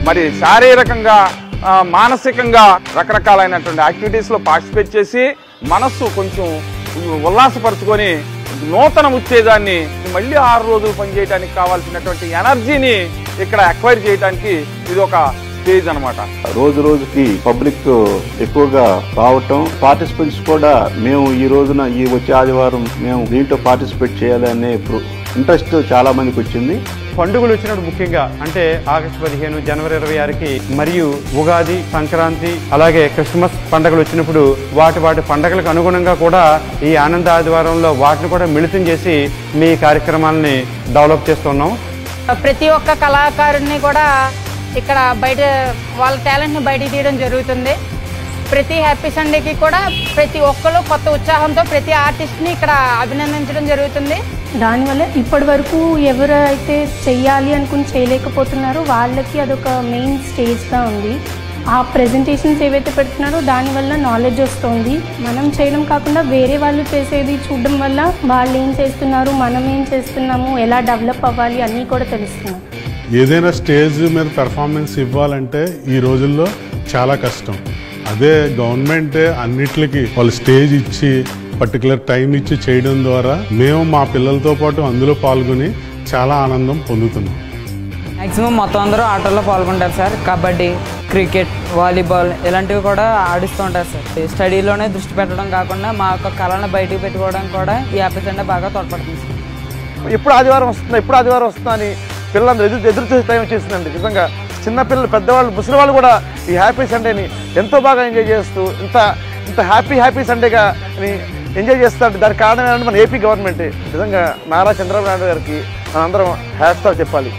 మరి శారీరకంగా మానసికంగా రకరకాలైనటువంటి యాక్టివిటీస్లో పార్టిసిపేట్ చేసి మనస్సు కొంచెం ఉల్లాసపరుచుకొని నూతన ఉత్తేజాన్ని మళ్ళీ 6 రోజులు పనిచేయడానికి కావాల్సినటువంటి ఎనర్జీని ఇక్కడ అక్వైర్ చేయడానికి ఇది ఒక స్టేజ్ అన్నమాట. రోజు రోజుకి పబ్లిక్ ఎక్కువగా రావటం, పార్టిసిపెంట్స్ కూడా మేము ఈ రోజున ఈ వచ్చే ఆదివారం మేము దీంట్లో పార్టిసిపేట్ చేయాలనే ఇంట్రెస్ట్ చాలా మందికి వచ్చింది. పండుగలు వచ్చినప్పుడు ముఖ్యంగా అంటే ఆగస్టు 15, జనవరి 26కి మరియు ఉగాది, సంక్రాంతి అలాగే క్రిస్మస్ పండుగలు వచ్చినప్పుడు వాటి పండుగలకు అనుగుణంగా కూడా ఈ ఆనంద ఆదివారంలో వాటిని కూడా మిళితం చేసి మీ కార్యక్రమాలని డెవలప్ చేస్తున్నాం. ప్రతి ఒక్క కళాకారుడిని కూడా ఇక్కడ బయట వాళ్ళ టాలెంట్ని బయట తీయడం జరుగుతుంది. ప్రతి హ్యాపీ సండేకి కూడా ప్రతి ఒక్కరు కొత్త ఉత్సాహంతో ప్రతి ఆర్టిస్ట్ని ఇక్కడ అభినందించడం జరుగుతుంది. దానివల్ల ఇప్పటి వరకు ఎవరైతే చెయ్యాలి అనుకుని చేయలేకపోతున్నారో వాళ్ళకి అదొక మెయిన్ స్టేజ్గా ఉంది. ఆ ప్రెజెంటేషన్స్ ఏవైతే పెడుతున్నారో దానివల్ల నాలెడ్జ్ వస్తుంది. మనం చేయడం కాకుండా వేరే వాళ్ళు చేసేది చూడడం వల్ల వాళ్ళు ఏం చేస్తున్నారు, మనం ఏం చేస్తున్నాము, ఎలా డెవలప్ అవ్వాలి అన్నీ కూడా తెలుస్తున్నాం. ఏదైనా స్టేజ్ మీద పెర్ఫార్మెన్స్ ఇవ్వాలంటే ఈ రోజుల్లో చాలా కష్టం. అదే గవర్నమెంట్ అన్నిటికి వాళ్ళు స్టేజ్ ఇచ్చి పర్టికులర్ టైం ఇచ్చి చేయడం ద్వారా మేము మా పిల్లలతో పాటు అందులో పాల్గొని చాలా ఆనందం పొందుతున్నాం. మ్యాక్సిమం మొత్తం అందరూ ఆటల్లో పాల్గొంటారు సార్. కబడ్డీ, క్రికెట్, వాలీబాల్ ఇలాంటివి కూడా ఆడిస్తూ ఉంటారు సార్. స్టడీలోనే దృష్టి పెట్టడం కాకుండా మా యొక్క కళను బయటకు పెట్టుకోవడం కూడా ఈ హ్యాపీ సండే బాగా తోడ్పడుతుంది సార్. ఎప్పుడు ఆదివారం వస్తుందా అని పిల్లలందరూ ఎదురు చూసే టైం వచ్చేసిందండి. నిజంగా చిన్నపిల్లలు, పెద్దవాళ్ళు, ముసలి వాళ్ళు కూడా ఈ హ్యాపీ సండేని ఎంతో బాగా ఎంజాయ్ చేస్తూ ఇంత హ్యాపీ సండేగా ఎంజాయ్ చేస్తారు. దానికి కారణం ఏంటంటే మన ఏపీ గవర్నమెంట్. నిజంగా నారా చంద్రబాబు నాయుడు గారికి మనందరం హ్యాట్స్ ఆఫ్ చెప్పాలి.